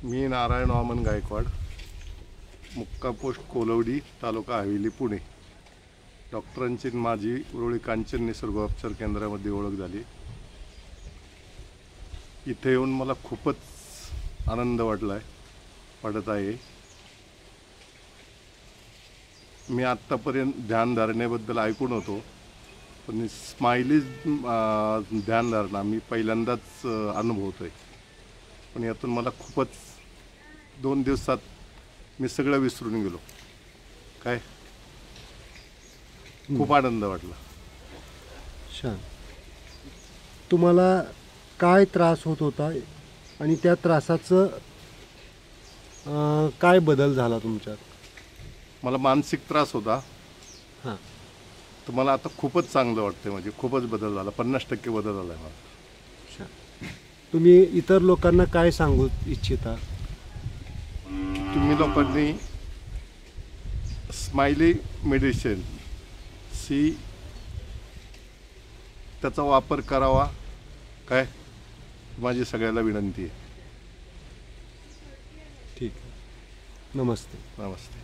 मी नारायण वामन गायकवाड, मुक्काम पोस्ट कोलवडी, तालुका हवेली, पुणे. डॉक्टरांची माझी उरुळी कांचन निसर्गोपचार केंद्रामध्ये ओळख झाली. इथे येऊन मला खूपच आनंद वाटत आहे. मी आत्तापर्यंत ध्यानधारणेबद्दल ऐकून होतो, पण स्माइलीज ध्यानधारणा मी पहिल्यांदाच अनुभवतो आहे. पण यातून मला खूपच 2 दिवसात मी सगळं विसरून गेलो. काय खूप आनंद वाटला. छान. तुम्हाला काय त्रास होत होता आणि त्या त्रासाचं काय बदल झाला तुमच्यात? मला मानसिक त्रास होता. हां. तर मला आता खूपच चांगलं वाटतं. म्हणजे खूपच बदल झाला. 50% बदल झाला आहे मला. छान. तुम्ही इतर लोकांना काय सांगू इच्छिता? तुम्ही लोकांनी स्माइली मेडिसिन त्याचा वापर करावा. काय माझी सगळ्याला विनंती आहे. ठीक आहे. नमस्ते. नमस्ते.